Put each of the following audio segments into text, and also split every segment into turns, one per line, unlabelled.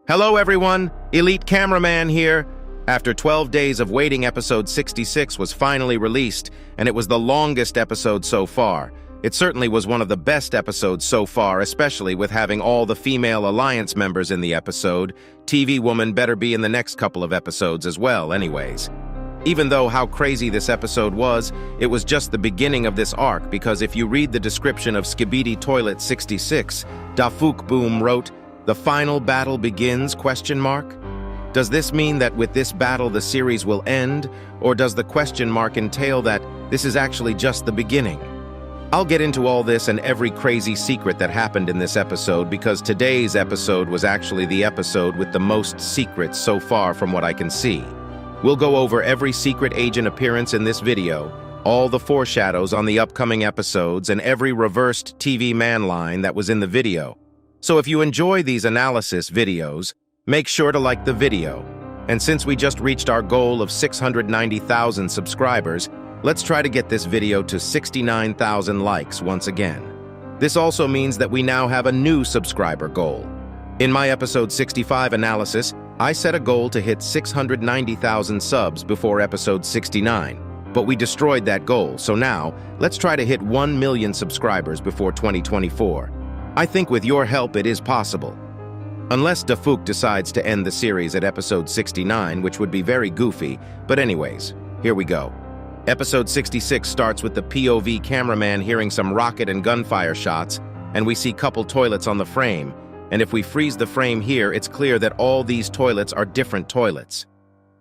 Hello everyone, Elite Cameraman here. After 12 days of waiting, episode 66 was finally released, and it was the longest episode so far. It certainly was one of the best episodes so far, especially with having all the female Alliance members in the episode. TV Woman better be in the next couple of episodes as well, anyways. Even though how crazy this episode was, it was just the beginning of this arc, because if you read the description of SKIBIDI Toilet 66, Dafuk Boom wrote, "The final battle begins?" Does this mean that with this battle the series will end, or does the question mark entail that this is actually just the beginning? I'll get into all this and every crazy secret that happened in this episode, because today's episode was actually the episode with the most secrets so far from what I can see. We'll go over every secret agent appearance in this video, all the foreshadows on the upcoming episodes, and every reversed TV man line that was in the video. So if you enjoy these analysis videos, make sure to like the video. And since we just reached our goal of 690,000 subscribers, let's try to get this video to 69,000 likes once again. This also means that we now have a new subscriber goal. In my episode 65 analysis, I set a goal to hit 690,000 subs before episode 69, but we destroyed that goal, so now let's try to hit 1 million subscribers before 2024. I think with your help it is possible. Unless Dafuk decides to end the series at episode 69, which would be very goofy, but anyways, here we go. Episode 66 starts with the POV cameraman hearing some rocket and gunfire shots, and we see couple toilets on the frame, and if we freeze the frame here, it's clear that all these toilets are different toilets.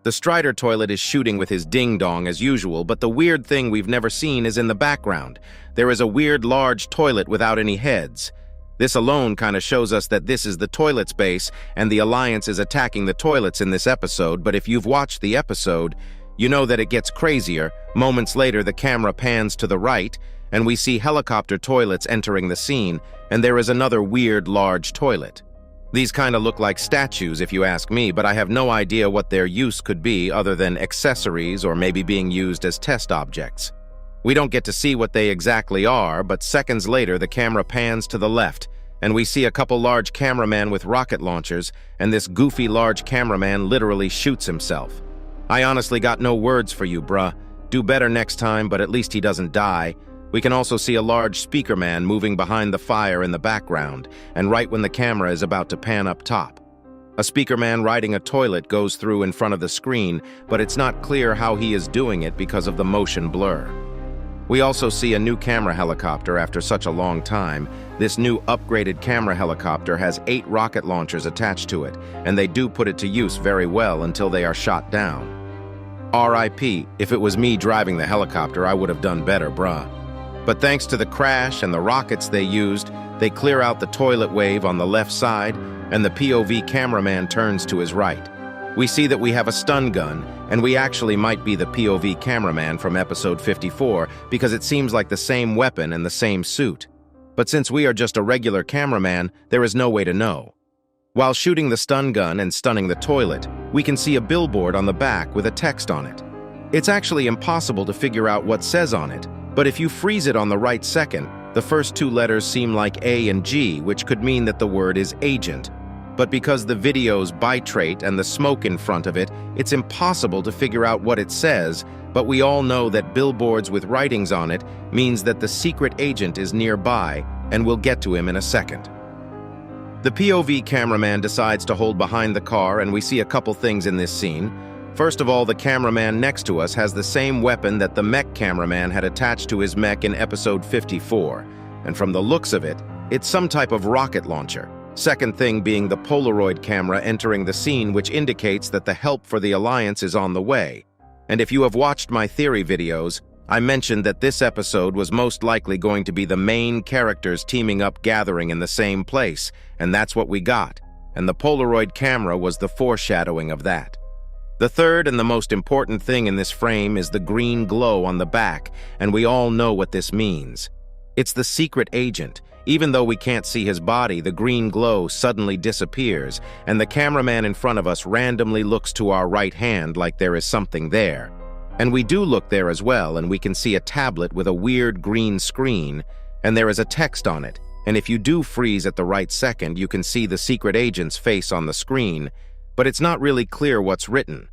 The Strider toilet is shooting with his ding-dong as usual, but the weird thing we've never seen is in the background. There is a weird large toilet without any heads. This alone kind of shows us that this is the toilet's base and the Alliance is attacking the toilets in this episode, but if you've watched the episode, you know that it gets crazier. Moments later, the camera pans to the right, and we see helicopter toilets entering the scene, and there is another weird large toilet. These kind of look like statues if you ask me, but I have no idea what their use could be other than accessories or maybe being used as test objects. We don't get to see what they exactly are, but seconds later the camera pans to the left, and we see a couple large cameramen with rocket launchers, and this goofy large cameraman literally shoots himself. I honestly got no words for you, bruh. Do better next time, but at least he doesn't die. We can also see a large speaker man moving behind the fire in the background, and right when the camera is about to pan up top. A speaker man riding a toilet goes through in front of the screen, but it's not clear how he is doing it because of the motion blur. We also see a new camera helicopter after such a long time. This new upgraded camera helicopter has 8 rocket launchers attached to it, and they do put it to use very well until they are shot down. RIP, if it was me driving the helicopter, I would have done better, bruh. But thanks to the crash and the rockets they used, they clear out the toilet wave on the left side, and the POV cameraman turns to his right. We see that we have a stun gun, and we actually might be the POV cameraman from episode 54 because it seems like the same weapon and the same suit. But since we are just a regular cameraman, there is no way to know. While shooting the stun gun and stunning the toilet, we can see a billboard on the back with a text on it. It's actually impossible to figure out what says on it, but if you freeze it on the right second, the first 2 letters seem like A and G, which could mean that the word is agent. But because the video's bitrate and the smoke in front of it, it's impossible to figure out what it says, but we all know that billboards with writings on it means that the secret agent is nearby, and we'll get to him in a second. The POV cameraman decides to hold behind the car, and we see a couple things in this scene. First of all, the cameraman next to us has the same weapon that the mech cameraman had attached to his mech in episode 54, and from the looks of it, it's some type of rocket launcher. Second thing being the Polaroid camera entering the scene, which indicates that the help for the Alliance is on the way. And if you have watched my theory videos, I mentioned that this episode was most likely going to be the main characters teaming up gathering in the same place, and that's what we got. And the Polaroid camera was the foreshadowing of that. The third and the most important thing in this frame is the green glow on the back, and we all know what this means. It's the secret agent. Even though we can't see his body, the green glow suddenly disappears, and the cameraman in front of us randomly looks to our right hand like there is something there. And we do look there as well, and we can see a tablet with a weird green screen, and there is a text on it, and if you do freeze at the right second, you can see the secret agent's face on the screen, but it's not really clear what's written.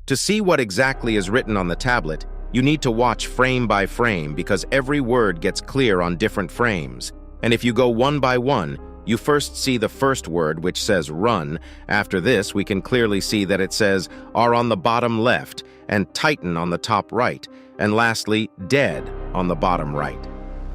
To see what exactly is written on the tablet, you need to watch frame by frame because every word gets clear on different frames. And if you go one by one, you first see the first word, which says run. After this, we can clearly see that it says are on the bottom left and Titan on the top right, and lastly, dead on the bottom right.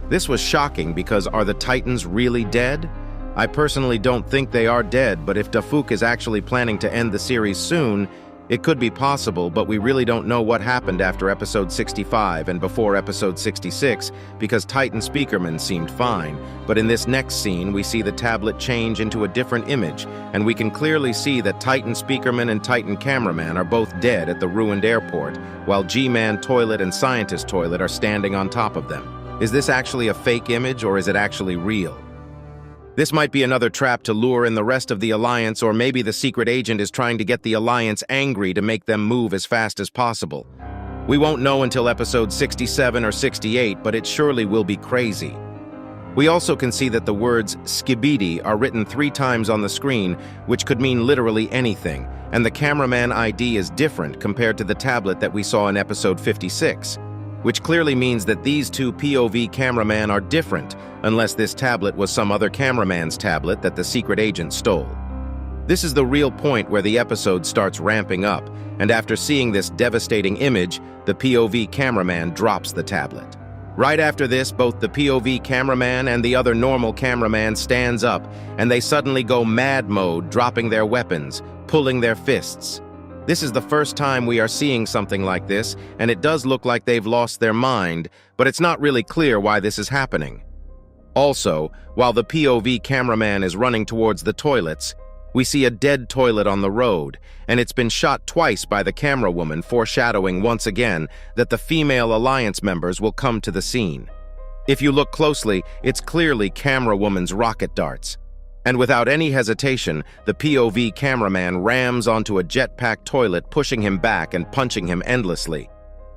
This was shocking because are the Titans really dead? I personally don't think they are dead, but if Dafuk is actually planning to end the series soon, it could be possible, but we really don't know what happened after episode 65 and before episode 66 because Titan Speakerman seemed fine. But in this next scene, we see the tablet change into a different image, and we can clearly see that Titan Speakerman and Titan Cameraman are both dead at the ruined airport, while G-Man Toilet and Scientist Toilet are standing on top of them. Is this actually a fake image, or is it actually real? This might be another trap to lure in the rest of the Alliance, or maybe the secret agent is trying to get the Alliance angry to make them move as fast as possible. We won't know until episode 67 or 68, but it surely will be crazy. We also can see that the words SKIBIDI are written 3 times on the screen, which could mean literally anything, and the cameraman ID is different compared to the tablet that we saw in episode 56. Which clearly means that these two POV cameramen are different, unless this tablet was some other cameraman's tablet that the secret agent stole. This is the real point where the episode starts ramping up, and after seeing this devastating image, the POV cameraman drops the tablet. Right after this, both the POV cameraman and the other normal cameraman stands up, and they suddenly go mad mode, dropping their weapons, pulling their fists. This is the first time we are seeing something like this, and it does look like they've lost their mind, but it's not really clear why this is happening. Also, while the POV cameraman is running towards the toilets, we see a dead toilet on the road, and it's been shot twice by the camera woman, foreshadowing once again that the female Alliance members will come to the scene. If you look closely, it's clearly camera woman's rocket darts. And without any hesitation, the POV cameraman rams onto a jetpack toilet, pushing him back and punching him endlessly.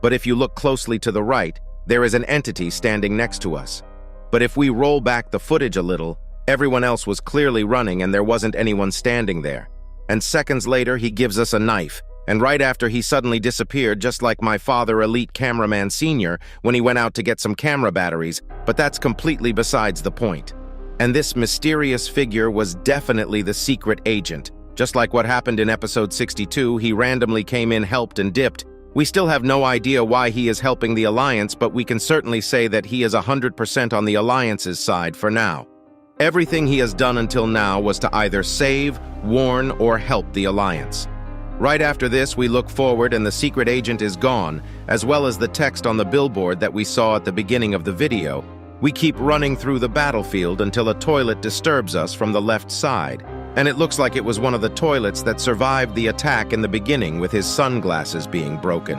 But if you look closely to the right, there is an entity standing next to us. But if we roll back the footage a little, everyone else was clearly running and there wasn't anyone standing there. And seconds later, he gives us a knife. And right after, he suddenly disappeared, just like my father, Elite Cameraman Sr., when he went out to get some camera batteries, but that's completely besides the point. And this mysterious figure was definitely the secret agent. Just like what happened in episode 62, he randomly came in, helped, and dipped. We still have no idea why he is helping the Alliance, but we can certainly say that he is 100% on the Alliance's side for now. Everything he has done until now was to either save, warn, or help the Alliance. Right after this, we look forward and the secret agent is gone, as well as the text on the billboard that we saw at the beginning of the video. We keep running through the battlefield until a toilet disturbs us from the left side, and it looks like it was one of the toilets that survived the attack in the beginning, with his sunglasses being broken.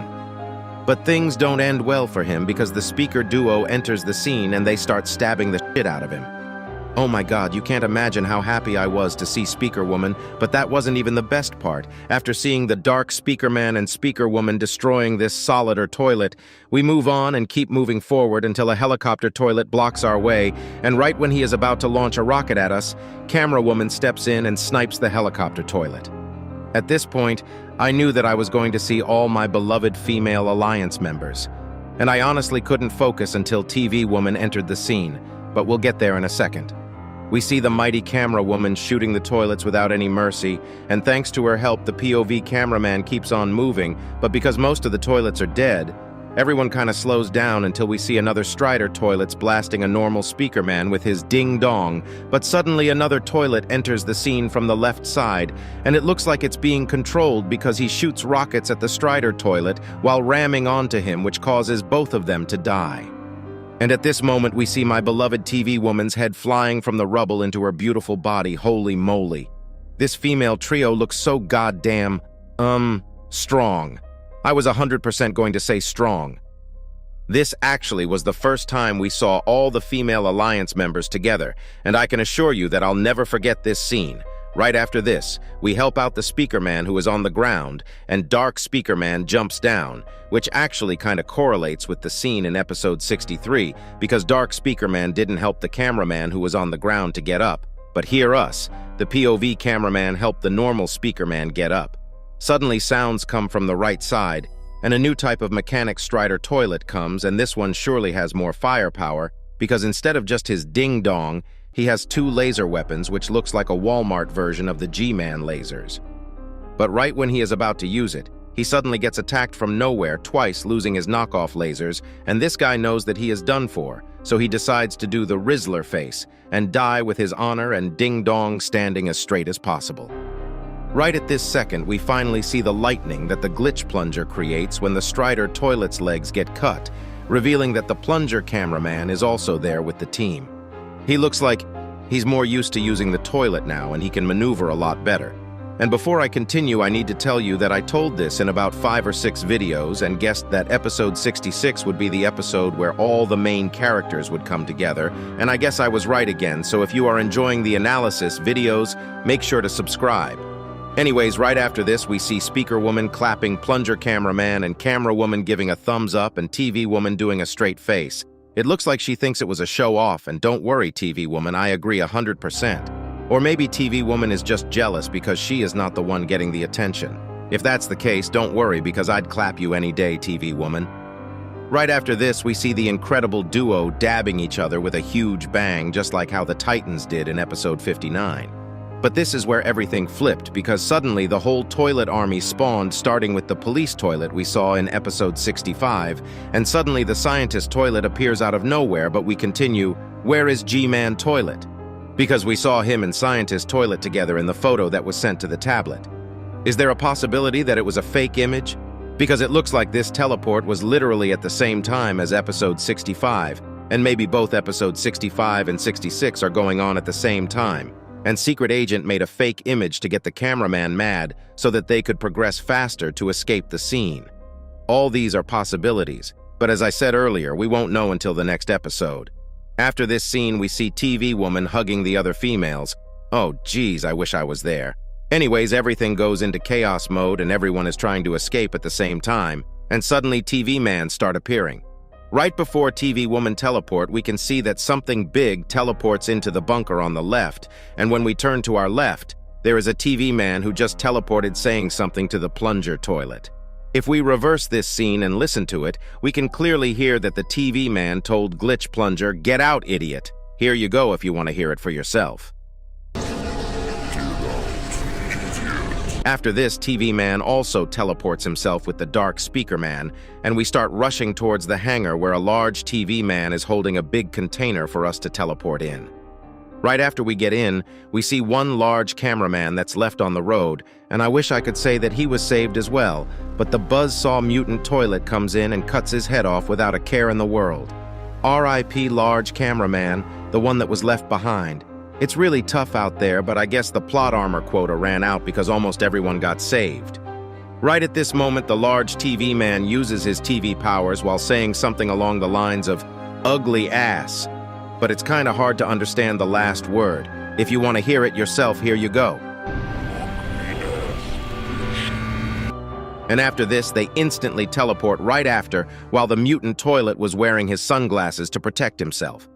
But things don't end well for him because the speaker duo enters the scene and they start stabbing the shit out of him. Oh my god, you can't imagine how happy I was to see Speaker Woman, but that wasn't even the best part. After seeing the Dark Speaker Man and Speaker Woman destroying this solider toilet, we move on and keep moving forward until a helicopter toilet blocks our way, and right when he is about to launch a rocket at us, Camera Woman steps in and snipes the helicopter toilet. At this point, I knew that I was going to see all my beloved female Alliance members, and I honestly couldn't focus until TV Woman entered the scene, but we'll get there in a second. We see the mighty camera woman shooting the toilets without any mercy, and thanks to her help, the POV cameraman keeps on moving, but because most of the toilets are dead, everyone kind of slows down until we see another Strider toilets blasting a normal speaker man with his ding-dong, but suddenly another toilet enters the scene from the left side, and it looks like it's being controlled because he shoots rockets at the Strider toilet while ramming onto him, which causes both of them to die. And at this moment, we see my beloved TV woman's head flying from the rubble into her beautiful body. Holy moly. This female trio looks so goddamn, strong. I was 100% going to say strong. This actually was the first time we saw all the female Alliance members together, and I can assure you that I'll never forget this scene. Right after this, we help out the Speaker Man who is on the ground, and Dark Speaker Man jumps down, which actually kind of correlates with the scene in episode 63, because Dark Speaker Man didn't help the cameraman who was on the ground to get up. But hear us, the POV cameraman helped the normal Speaker Man get up. Suddenly sounds come from the right side, and a new type of mechanic Strider toilet comes, and this one surely has more firepower, because instead of just his ding-dong, he has 2 laser weapons which looks like a Walmart version of the G-Man lasers. But right when he is about to use it, he suddenly gets attacked from nowhere twice, losing his knockoff lasers, and this guy knows that he is done for, so he decides to do the Rizzler face and die with his honor and ding-dong standing as straight as possible. Right at this second, we finally see the lightning that the glitch plunger creates when the Strider toilet's legs get cut, revealing that the plunger cameraman is also there with the team. He looks like he's more used to using the toilet now and he can maneuver a lot better. And before I continue, I need to tell you that I told this in about 5 or 6 videos and guessed that episode 66 would be the episode where all the main characters would come together, and I guess I was right again, so if you are enjoying the analysis videos, make sure to subscribe. Anyways, right after this, we see Speaker Woman clapping plunger cameraman and camera woman giving a thumbs up and TV woman doing a straight face. It looks like she thinks it was a show off, and don't worry, TV woman, I agree 100%. Or maybe TV woman is just jealous because she is not the one getting the attention. If that's the case, don't worry because I'd clap you any day, TV woman. Right after this, we see the incredible duo dabbing each other with a huge bang, just like how the Titans did in episode 59. But this is where everything flipped, because suddenly the whole toilet army spawned, starting with the police toilet we saw in episode 65, and suddenly the scientist toilet appears out of nowhere, but we continue, where is G-Man toilet? Because we saw him and scientist toilet together in the photo that was sent to the tablet. Is there a possibility that it was a fake image? Because it looks like this teleport was literally at the same time as episode 65, and maybe both episodes 65 and 66 are going on at the same time. And Secret Agent made a fake image to get the cameraman mad so that they could progress faster to escape the scene. All these are possibilities, but as I said earlier, we won't know until the next episode. After this scene, we see TV woman hugging the other females. Oh geez, I wish I was there. Anyways, everything goes into chaos mode and everyone is trying to escape at the same time, and suddenly TV man start appearing. Right before TV woman teleport, we can see that something big teleports into the bunker on the left, and when we turn to our left, there is a TV man who just teleported saying something to the plunger toilet. If we reverse this scene and listen to it, we can clearly hear that the TV man told Glitch Plunger, "Get out, idiot." Here you go if you want to hear it for yourself. After this, TV Man also teleports himself with the Dark Speaker Man, and we start rushing towards the hangar where a large TV man is holding a big container for us to teleport in. Right after we get in, we see one large cameraman that's left on the road, and I wish I could say that he was saved as well, but the buzzsaw mutant toilet comes in and cuts his head off without a care in the world. R.I.P. large cameraman, the one that was left behind. It's really tough out there, but I guess the plot armor quota ran out because almost everyone got saved. Right at this moment, the large TV man uses his TV powers while saying something along the lines of, "Ugly ass." But it's kind of hard to understand the last word. If you want to hear it yourself, here you go. And after this, they instantly teleport right after, while the mutant toilet was wearing his sunglasses to protect himself.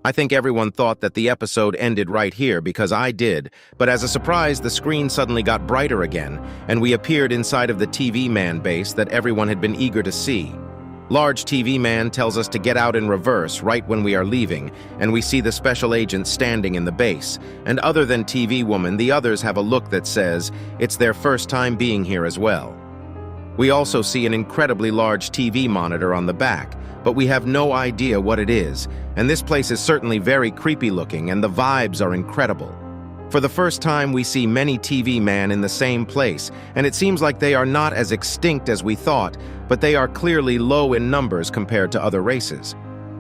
I think everyone thought that the episode ended right here because I did, but as a surprise, the screen suddenly got brighter again, and we appeared inside of the TV man base that everyone had been eager to see. Large TV man tells us to get out in reverse right when we are leaving, and we see the special agent standing in the base, and other than TV woman, the others have a look that says it's their first time being here as well. We also see an incredibly large TV monitor on the back, but we have no idea what it is, and this place is certainly very creepy looking and the vibes are incredible. For the first time, we see many TV man in the same place, and it seems like they are not as extinct as we thought, but they are clearly low in numbers compared to other races.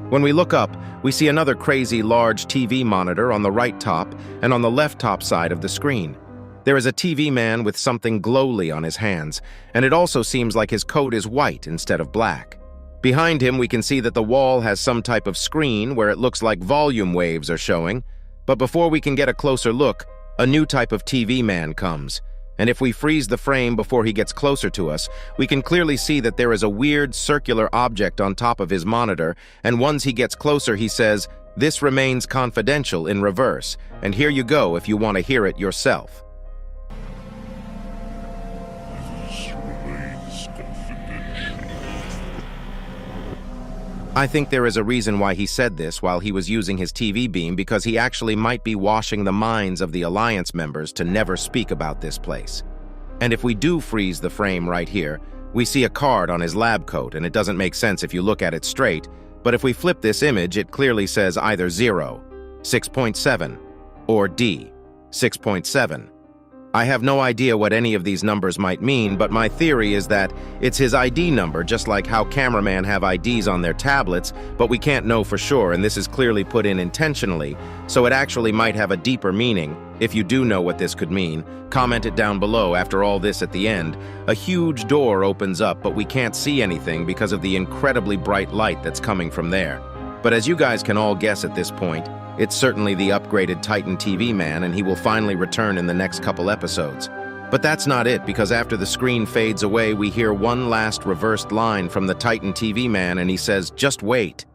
When we look up, we see another crazy large TV monitor on the right top and on the left top side of the screen. There is a TV man with something glowly on his hands, and it also seems like his coat is white instead of black. Behind him, we can see that the wall has some type of screen where it looks like volume waves are showing, but before we can get a closer look, a new type of TV man comes. And if we freeze the frame before he gets closer to us, we can clearly see that there is a weird circular object on top of his monitor, and once he gets closer he says, "This remains confidential," in reverse, and here you go if you want to hear it yourself. I think there is a reason why he said this while he was using his TV beam, because he actually might be washing the minds of the Alliance members to never speak about this place. And if we do freeze the frame right here, we see a card on his lab coat, and it doesn't make sense if you look at it straight, but if we flip this image, it clearly says either 0, 6.7, or D, 6.7. I have no idea what any of these numbers might mean, but my theory is that it's his ID number, just like how cameramen have IDs on their tablets, but we can't know for sure, and this is clearly put in intentionally, so it actually might have a deeper meaning. If you do know what this could mean, comment it down below. After all this, at the end, a huge door opens up, but we can't see anything because of the incredibly bright light that's coming from there. But as you guys can all guess at this point, it's certainly the upgraded Titan TV man, and he will finally return in the next couple episodes. But that's not it, because after the screen fades away, we hear one last reversed line from the Titan TV man, and he says, "Just wait."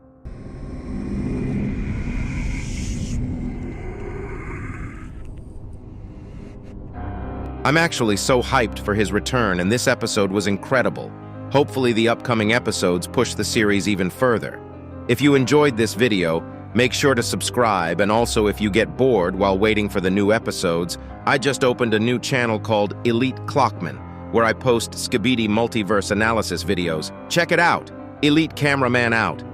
I'm actually so hyped for his return, and this episode was incredible. Hopefully the upcoming episodes push the series even further. If you enjoyed this video, make sure to subscribe, and also if you get bored while waiting for the new episodes, I just opened a new channel called Elite Clockman, where I post SKIBIDI multiverse analysis videos. Check it out! Elite Cameraman out!